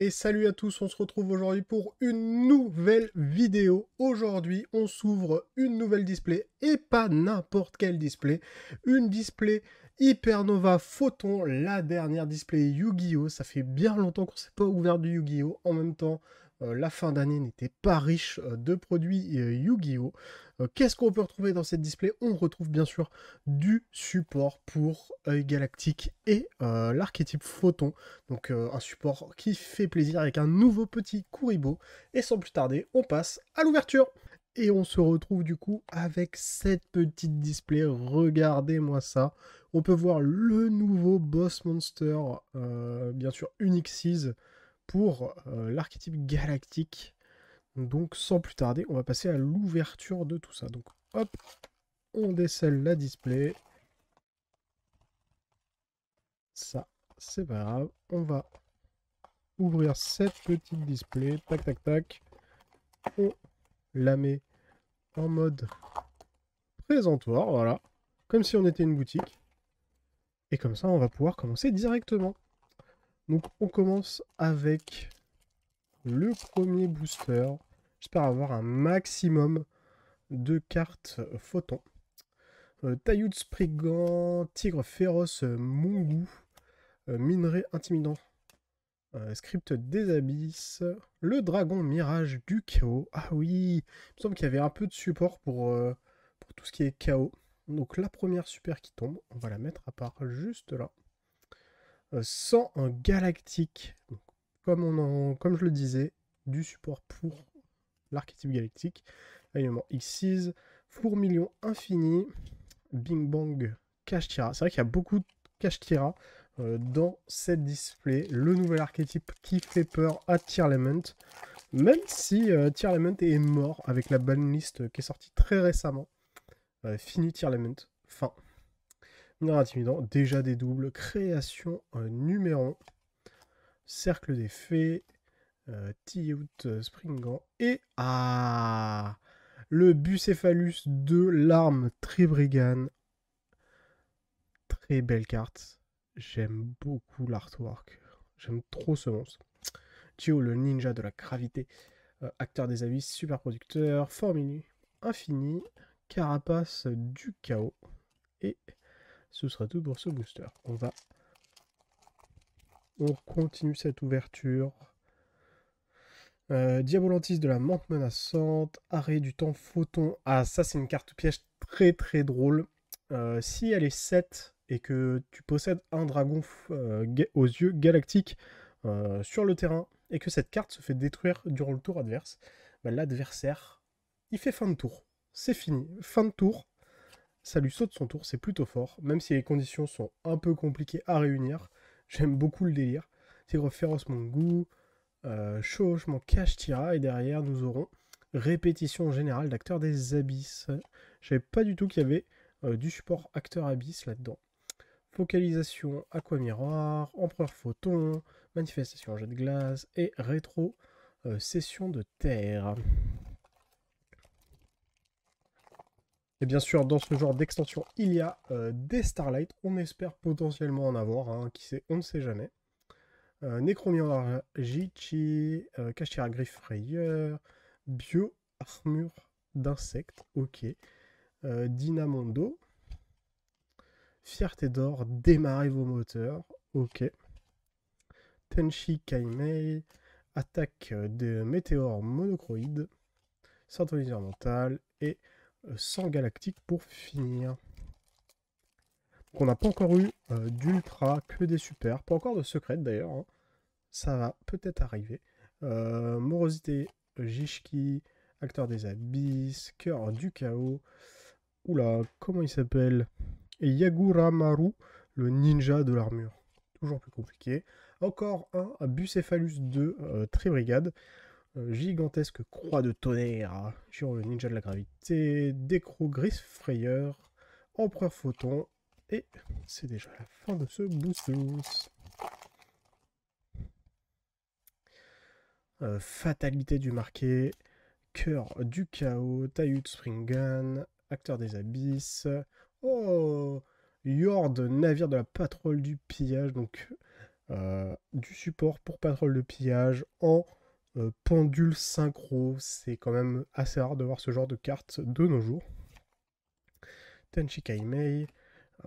Et salut à tous, on se retrouve aujourd'hui pour une nouvelle vidéo. Aujourd'hui, on s'ouvre une nouvelle display, et pas n'importe quel display. Une display Hypernova Photon, la dernière display Yu-Gi-Oh! Ça fait bien longtemps qu'on ne s'est pas ouvert du Yu-Gi-Oh! En même temps, la fin d'année n'était pas riche de produits Yu-Gi-Oh! Qu'est-ce qu'on peut retrouver dans cette display? On retrouve bien sûr du support pour Œil Galactique et l'archétype Photon. Donc un support qui fait plaisir avec un nouveau petit Kuribo. Et sans plus tarder, on passe à l'ouverture. Et on se retrouve du coup avec cette petite display. Regardez-moi ça. On peut voir le nouveau Boss Monster, bien sûr Unixes, pour l'archétype galactique. Donc sans plus tarder, on va passer à l'ouverture de tout ça. Donc hop, on décèle la display. Ça, c'est pas grave. On va ouvrir cette petite display. Tac, tac, tac. On la met en mode présentoir, voilà. Comme si on était une boutique. Et comme ça, on va pouvoir commencer directement. Donc, on commence avec le premier booster. J'espère avoir un maximum de cartes photons. Tailloud Spriggan, Tigre Féroce Mongu, Minerai Intimidant, Script des Abysses, le Dragon Mirage du Chaos. Ah oui, il me semble qu'il y avait un peu de support pour tout ce qui est chaos. Donc la première super qui tombe, on va la mettre à part juste là. Sans un galactique. Donc, comme je le disais, du support pour l'archétype galactique. Alignement X6, Fourmilion Infini, Bing Bang Kashtira. C'est vrai qu'il y a beaucoup de Kashtira dans cette display. Le nouvel archétype qui fait peur à Tearlament. Même si Tearlament est mort avec la banlist qui est sortie très récemment. Fini Tearlament. Fin. Mineur intimidant. Déjà des doubles. Création numéro 1. Cercle des fées. T-Out Springant. Et le Bucephalus de l'arme Tribrigan. Très belle carte. J'aime beaucoup l'artwork. J'aime trop ce monstre. Chio, le ninja de la gravité. Acteur des abysses, super producteur. Formule infini. Carapace du chaos. Et ce sera tout pour ce booster. On continue cette ouverture. Diabolantis de la menthe menaçante. Arrêt du temps photon. Ah, ça, c'est une carte piège très très drôle. Si elle est 7 et que tu possèdes un dragon aux yeux galactiques sur le terrain et que cette carte se fait détruire durant le tour adverse, bah, l'adversaire, il fait fin de tour. C'est fini. Fin de tour. Ça lui saute son tour. C'est plutôt fort. Même si les conditions sont un peu compliquées à réunir. J'aime beaucoup le délire. Tigre féroce Mongu. Chevauchement Kashtira. Et derrière, nous aurons répétition générale d'acteurs des abysses. Je savais pas du tout qu'il y avait du support acteur abyss là-dedans. Focalisation aquamiroir, empereur photon, manifestation jet de glace et rétro session de terre. Et bien sûr, dans ce genre d'extension, il y a des Starlight. On espère potentiellement en avoir, hein, qui sait, on ne sait jamais. Necromiroir Jichi, Kashtira Griffe Frayeur, Bio Armure d'insectes, ok. Dynamondo, Fierté d'or, démarrez vos moteurs, ok. Tenchi Kaimei, attaque de météores monocroïdes, synthoniseur mental et sang galactique pour finir. Donc on n'a pas encore eu d'ultra, que des super, pas encore de secrète d'ailleurs, hein. Ça va peut-être arriver. Morosité Jishki, acteur des abysses, cœur du chaos. Oula, comment il s'appelle? Yaguramaru, le ninja de l'armure. Toujours plus compliqué. Encore un Bucephalus de Tribrigade. Gigantesque croix de tonnerre. Giro, le ninja de la gravité. Décro Gris Frayeur. Empereur Photon. Et c'est déjà la fin de ce booster. Fatalité du marqué. Cœur du chaos. Tailloud Springan. Acteur des abysses. Oh, Yord, navire de la patrouille du pillage. Donc du support pour patrouille de pillage en pendule synchro. C'est quand même assez rare de voir ce genre de carte de nos jours. Tenchi Kaimei,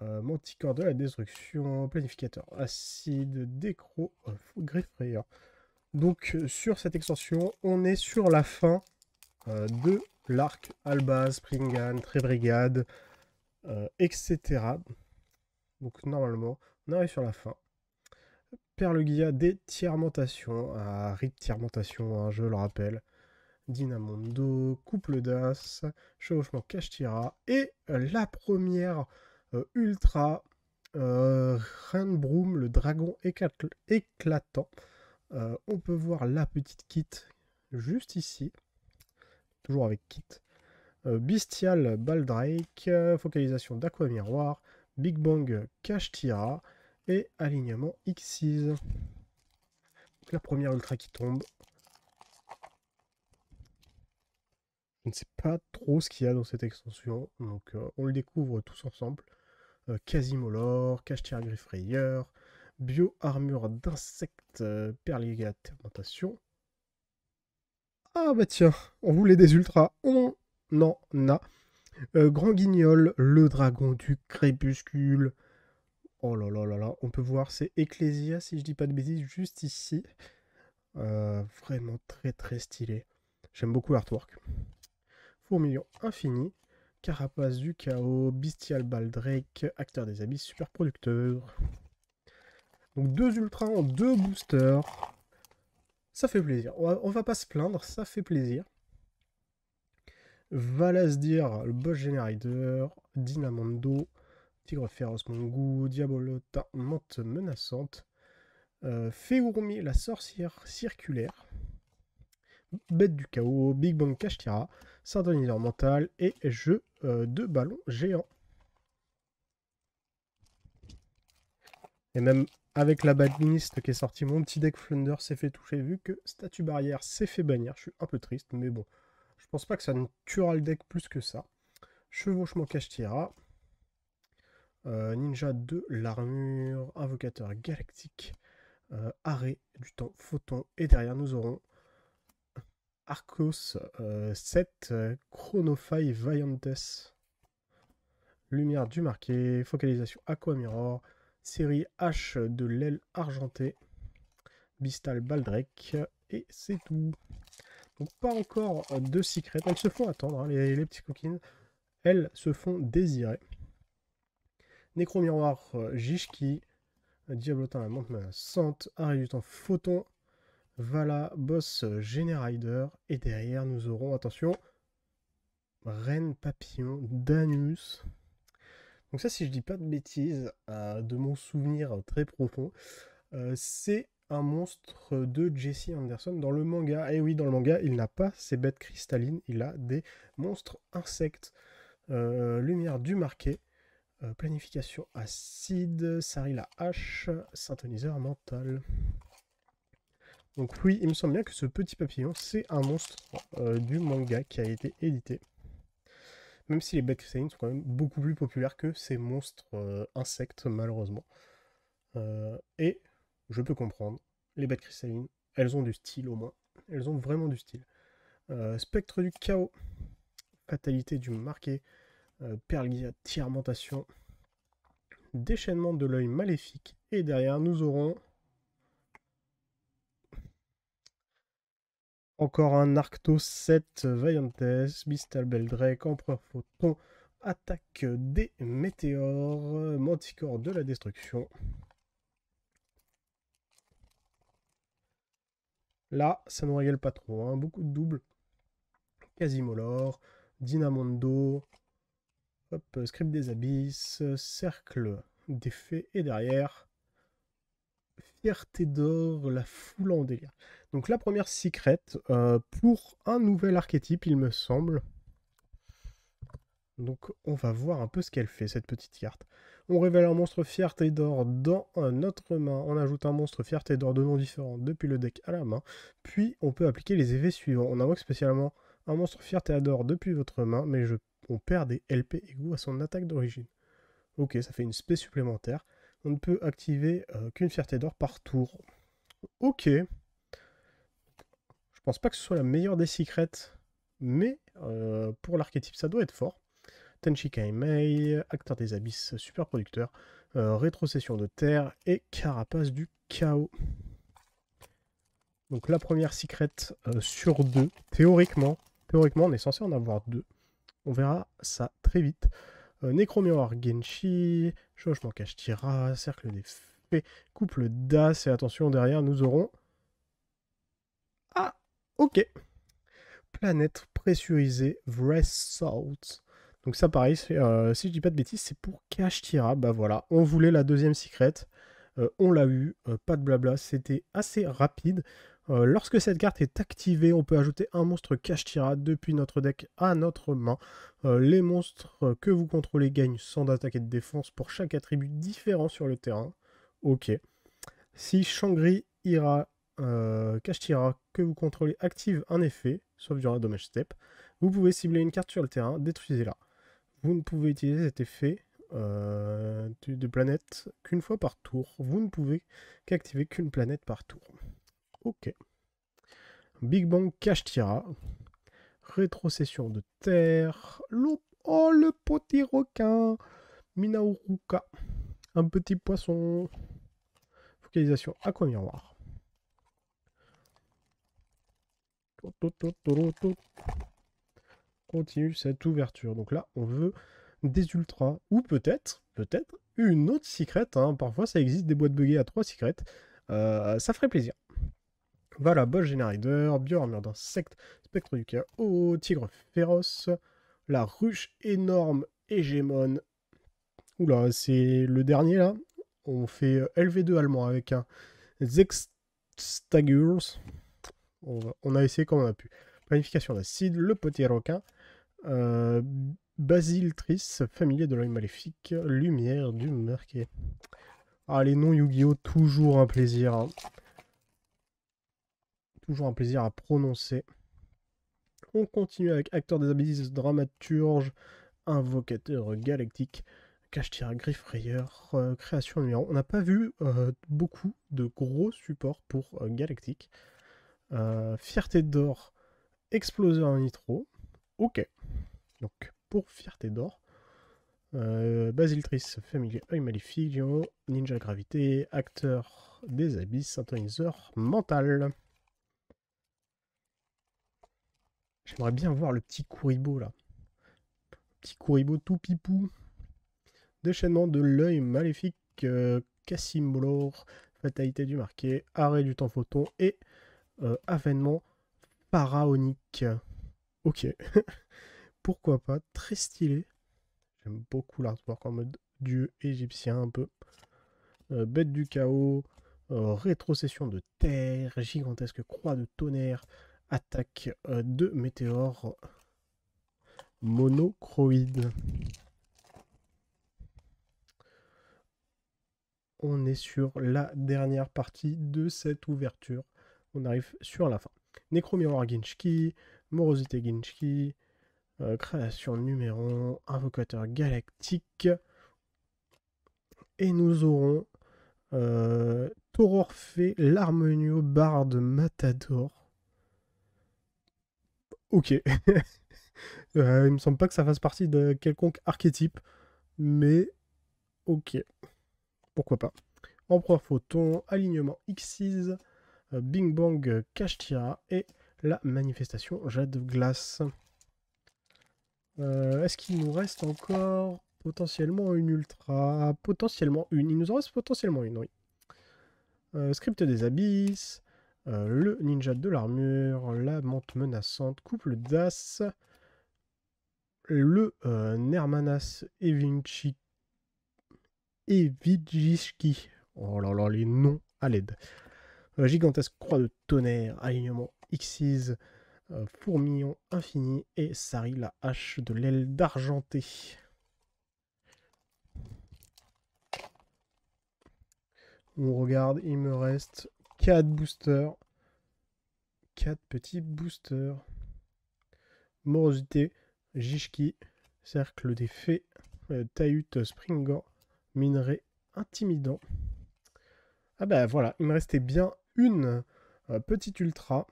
Manticore de la destruction, planificateur acide, décro, Griffrayer. Donc sur cette extension, on est sur la fin de l'arc Alba, Springan, Trébrigade, etc. Donc normalement, on arrive sur la fin. Perlegia des tiers-mentations, rite tiers-mentation, hein, je le rappelle. Dynamondo, couple d'as, chevauchement Kashtira, et la première ultra, Rainbroom, le dragon éclatant. On peut voir la petite kit juste ici, toujours avec kit. Bestial Baldrake, focalisation d'Aqua Miroir, Big Bang Kashtira et alignement Xyz. La première ultra qui tombe. Je ne sais pas trop ce qu'il y a dans cette extension, donc on le découvre tous ensemble. Quasimolor, Kashtira Griffrayer, Bio Armure d'insectes, Perliga Fermentation. Ah bah tiens, on voulait des ultras, on en a. Grand Guignol, le dragon du crépuscule. Oh là là là là, on peut voir, c'est Ecclesia, si je dis pas de bêtises, juste ici. Vraiment très très stylé. J'aime beaucoup l'artwork. Fourmilion infini, Carapace du chaos, Bestial Baldrake, Acteur des abysses, super producteur. Donc 2 ultras en 2 boosters. Ça fait plaisir. On va pas se plaindre, ça fait plaisir. Valasdir, le boss générateur, Dynamondo, Tigre féroce Mongou, Diabolota, Menthe menaçante, Féourmi, la sorcière circulaire, Bête du chaos, Big Bang Kashtira, Synthoniseur mental et jeu de ballon géant. Et même avec la badlist qui est sortie, mon petit deck Flunder s'est fait toucher vu que statue barrière s'est fait bannir. Je suis un peu triste, mais bon. Je pense pas que ça ne tuera le deck plus que ça. Chevauchement Kashtira. Ninja de l'armure. Invocateur galactique. Arrêt du temps photon. Et derrière, nous aurons Arcos 7. Chronophy Vaillantes. Lumière du marqué. Focalisation Aqua Mirror. Série H de l'aile argentée. Bistal Baldrake. Et c'est tout. Donc pas encore de secret. Elles se font attendre, hein, les petits coquines. Elles se font désirer. Nécro-miroir, Jishki. Diablotin, la menthe menaçante. Arrêt du temps, Photon. Vala, boss Générader. Et derrière, nous aurons, attention, Reine Papillon, Danus. Donc ça, si je dis pas de bêtises, de mon souvenir très profond, c'est un monstre de Jesse Anderson dans le manga. Et oui, dans le manga, il n'a pas ses bêtes cristallines, il a des monstres insectes. Lumière du marqué, planification acide, Sarila H, synthoniseur mental. Donc oui, il me semble bien que ce petit papillon, c'est un monstre du manga qui a été édité. Même si les bêtes cristallines sont quand même beaucoup plus populaires que ces monstres insectes, malheureusement. Et je peux comprendre, les bêtes cristallines, elles ont du style au moins. Elles ont vraiment du style. Spectre du chaos, fatalité du marqué, Perlia, tiers-mentation, déchaînement de l'œil maléfique. Et derrière, nous aurons encore un Arctos 7, Vaillantes, Bistal Beldrake, Empereur Photon, attaque des météores, Manticore de la destruction. Là, ça nous régale pas trop, hein. Beaucoup de doubles. Quasimolor, Dynamondo, hop, Script des abysses, Cercle des fées, et derrière, Fierté d'or, la foule en délire. Donc la première secret pour un nouvel archétype, il me semble. Donc on va voir un peu ce qu'elle fait, cette petite carte. On révèle un monstre Fierté d'or dans notre main. On ajoute un monstre Fierté d'or de nom différent depuis le deck à la main. Puis on peut appliquer les effets suivants. On invoque spécialement un monstre Fierté d'or depuis votre main, mais on perd des LP égaux à son attaque d'origine. Ok, ça fait une spé supplémentaire. On ne peut activer qu'une fierté d'or par tour. Ok. Je pense pas que ce soit la meilleure des secrets, mais pour l'archétype, ça doit être fort. Tenchi Kaimei, acteur des abysses, super producteur, rétrocession de terre et carapace du chaos. Donc la première secret sur 2, théoriquement, on est censé en avoir 2. On verra ça très vite. Necromiroir Genshi, Changement Kashtira, Cercle des Fées, Couple d'As, et attention, derrière nous aurons... Ah, ok. Planète pressurisée, Salt. Donc ça pareil, si je dis pas de bêtises, c'est pour Kashtira. Bah voilà, on voulait la deuxième secret. On l'a eu, pas de blabla, c'était assez rapide. Lorsque cette carte est activée, on peut ajouter un monstre Kashtira depuis notre deck à notre main. Les monstres que vous contrôlez gagnent 100 d'attaque et de défense pour chaque attribut différent sur le terrain. Ok. Si Shangri-Ira Kashtira que vous contrôlez active un effet, sauf durant la damage step, vous pouvez cibler une carte sur le terrain, détruisez-la. Vous ne pouvez utiliser cet effet de planète qu'une fois par tour. Vous ne pouvez qu'activer qu'une planète par tour. Ok. Big Bang Kashtira. Rétrocession de terre. Oh, le petit requin. Minauruka. Un petit poisson. Focalisation aqua miroir. Continue cette ouverture. Donc là, on veut des ultras. Ou peut-être une autre secret. Hein. Parfois, ça existe des boîtes buggées à 3 secrets. Ça ferait plaisir. Voilà, Boss Generator, Bioarmure d'insectes, Spectre du chaos, Tigre féroce, la ruche énorme hégémone. Oula, c'est le dernier là. On fait LV2 allemand avec un Zextagurs. On a essayé comme on a pu. Planification d'acide, le petit requin, Basiltrice, familier de l'œil maléfique, lumière du marqué. Ah, les noms Yu-Gi-Oh! Toujours un plaisir. Hein. Toujours un plaisir à prononcer. On continue avec acteur des abysses, dramaturge, invocateur galactique, Kashtira Griffrayeur, création numéro. On n'a pas vu beaucoup de gros supports pour galactique. Fierté d'or, exploseur nitro. Ok. Donc pour Fierté d'or. Basiltrice, familier œil maléfique, ninja gravité, acteur des abysses, synthoniseur mental. J'aimerais bien voir le petit Kuribo là. Petit Kuribo tout pipou. Déchaînement de l'œil maléfique, Cassimolor, fatalité du marqué, arrêt du temps photon et avènement pharaonique. Ok. Pourquoi pas, très stylé. J'aime beaucoup l'artwork en mode dieu égyptien un peu. Bête du chaos, rétrocession de terre, gigantesque croix de tonnerre, attaque de météores, monocroïde. On est sur la dernière partie de cette ouverture. On arrive sur la fin. Necromiroir Ginshki, Morosité Ginshki, création numéro 1, invocateur galactique. Et nous aurons Tororphée, l'Harmonio, Barde, Matador. Ok. Il me semble pas que ça fasse partie de quelconque archétype, mais ok. Pourquoi pas. Empereur Photon, alignement X6, Bing Bang Kashtira et la manifestation Jade Glace. Est-ce qu'il nous reste encore potentiellement une ultra? Potentiellement une. Il nous en reste potentiellement une, oui. Script des abysses, le ninja de l'armure, la menthe menaçante, couple d'as, le Nermanas Evijishki. Oh là là, les noms à l'aide. Gigantesque croix de tonnerre, alignement Xyz, fourmillon infini et Sari, la hache de l'aile d'argenté. On regarde, il me reste 4 boosters. 4 petits boosters. Morosité, Jishki, Cercle des Fées, Taïut Springor, Minerai, intimidant. Ah bah voilà, il me restait bien une petite ultra.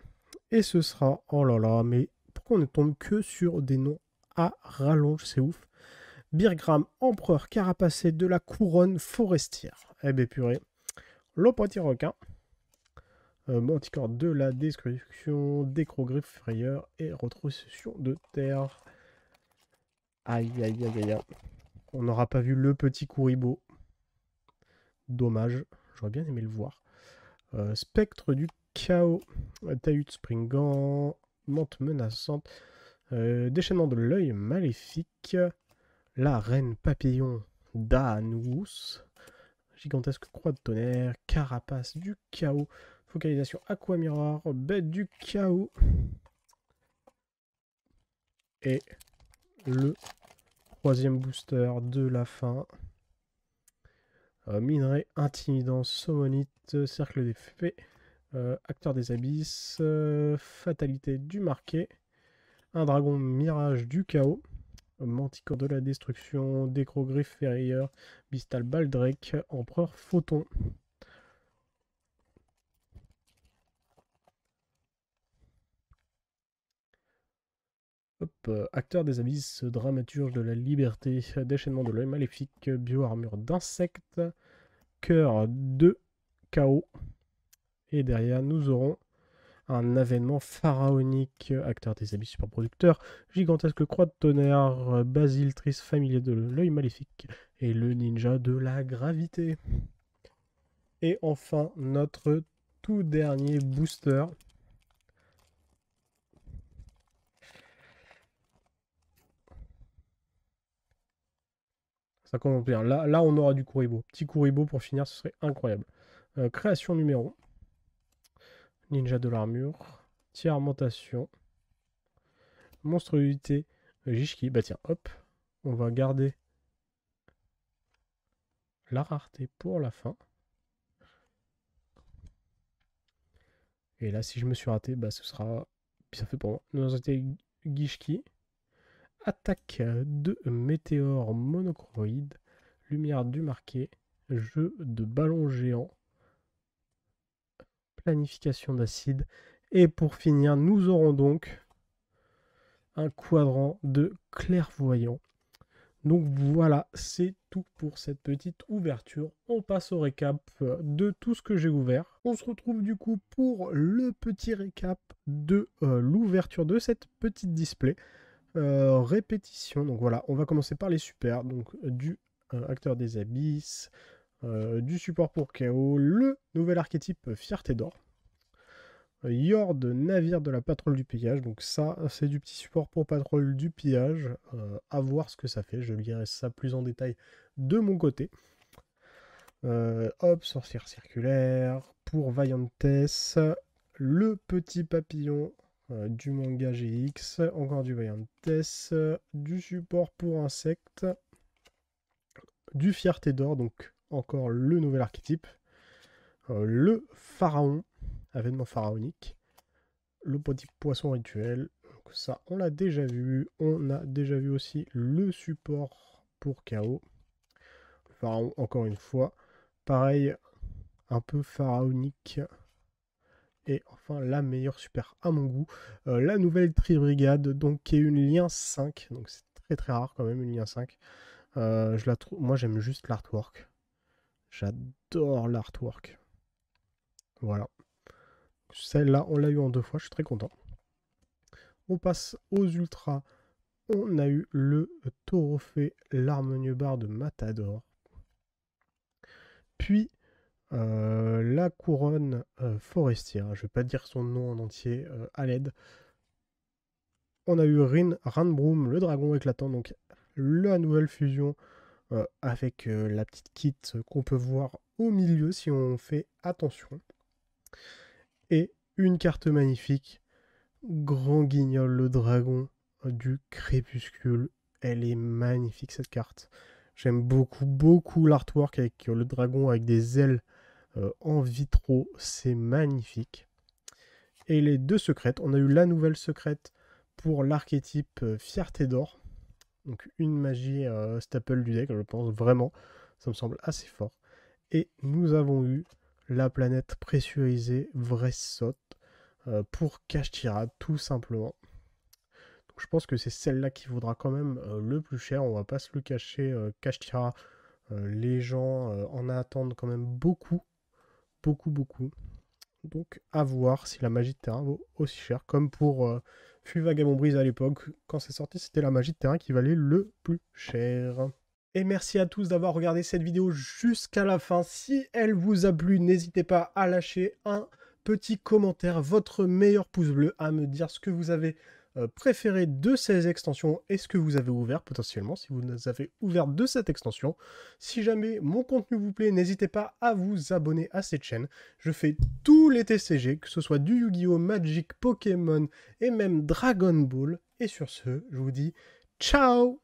Et ce sera... Oh là là, mais pourquoi on ne tombe que sur des noms à rallonge, c'est ouf. Birgram, empereur carapacé de la couronne forestière. Eh ben purée. Le petit requin. Manticore de la destruction, décrogriffe frayeur et rétrocession de terre. Aïe aïe aïe aïe. On n'aura pas vu le petit Kuribo. Dommage. J'aurais bien aimé le voir. Spectre du chaos. Tahut springant. Mante menaçante. Déchaînement de l'œil maléfique. La reine papillon d'Anous. Gigantesque croix de tonnerre. Carapace du chaos. Focalisation aqua mirror. Bête du chaos. Et le troisième booster de la fin. Minerai intimidant. Sommonite. Cercle des fées. Acteur des abysses. Fatalité du marqué. Un dragon mirage du chaos. Manticore de la destruction, Décrogriffe ferrailleur, Bistal Baldrake, Empereur Photon. Hop, acteur des abysses, dramaturge de la liberté, déchaînement de l'œil maléfique, bio-armure d'insectes, cœur de chaos. Et derrière, nous aurons un avènement pharaonique, acteur des abysses super producteur, gigantesque croix de tonnerre, Basile Tris familier de l'œil maléfique et le ninja de la gravité. Et enfin, notre tout dernier booster. Ça commence bien. Là, on aura du Kuribo. Petit Kuribo pour finir, ce serait incroyable. Création numéro. Ninja de l'armure. Tiers-montation. Monstruosité. Jishki. Bah tiens, hop. On va garder la rareté pour la fin. Et là, si je me suis raté, bah ce sera bien fait pour moi. Nous avons été Gishki. Attaque de météore monochroïde. Lumière du marqué. Jeu de ballon géant. Planification d'acide. Et pour finir, nous aurons donc un quadrant de clairvoyant. Donc voilà, c'est tout pour cette petite ouverture. On passe au récap de tout ce que j'ai ouvert. On se retrouve du coup pour le petit récap de l'ouverture de cette petite display. Répétition, donc voilà, on va commencer par les super. Donc du acteur des abysses, du support pour chaos, le nouvel archétype fierté d'or. Yord, navire de la patrouille du pillage. Donc ça, c'est du petit support pour patrouille du pillage. À voir ce que ça fait. Je lirai ça plus en détail de mon côté. Hop, sorcière circulaire. Pour Vaillantess. Le petit papillon du manga GX. Encore du Vaillantess. Du support pour insectes. Du fierté d'or. Donc encore le nouvel archétype. Le pharaon. Avènement pharaonique. Le petit poisson rituel. Donc ça, on l'a déjà vu. On a déjà vu aussi le support pour chaos. Le pharaon, encore une fois. Pareil, un peu pharaonique. Et enfin, la meilleure super à mon goût. La nouvelle Tri-Brigade, donc qui est une lien 5. Donc c'est très très rare quand même, une lien 5. Je la trouve... Moi, j'aime juste l'artwork. J'adore l'artwork. Voilà. Celle-là, on l'a eu en 2 fois, je suis très content. On passe aux ultras. On a eu le Trophée l'harmonieux bar de Matador. Puis la couronne forestière. Je ne vais pas dire son nom en entier à l'aide. On a eu Ranbroom, le dragon éclatant. Donc la nouvelle fusion avec la petite kit qu'on peut voir au milieu si on fait attention. Et une carte magnifique. Grand Guignol, le dragon du crépuscule. Elle est magnifique cette carte. J'aime beaucoup, beaucoup l'artwork avec le dragon avec des ailes en vitro. C'est magnifique. Et les 2 secrètes. On a eu la nouvelle secrète pour l'archétype Fierté d'or. Donc une magie staple du deck, je pense vraiment. Ça me semble assez fort. Et nous avons eu la planète pressurisée Vressot pour Kashtira, tout simplement. Donc, je pense que c'est celle-là qui vaudra quand même le plus cher. On va pas se le cacher, Kashtira, les gens en attendent quand même beaucoup. Donc à voir si la magie de terrain vaut aussi cher. Comme pour Full Vagabond Brise à l'époque, quand c'est sorti, c'était la magie de terrain qui valait le plus cher. Et merci à tous d'avoir regardé cette vidéo jusqu'à la fin. Si elle vous a plu, n'hésitez pas à lâcher un petit commentaire, votre meilleur pouce bleu, à me dire ce que vous avez préféré de ces extensions et ce que vous avez ouvert potentiellement, si vous avez ouvert de cette extension. Si jamais mon contenu vous plaît, n'hésitez pas à vous abonner à cette chaîne. Je fais tous les TCG, que ce soit du Yu-Gi-Oh, Magic, Pokémon et même Dragon Ball. Et sur ce, je vous dis ciao!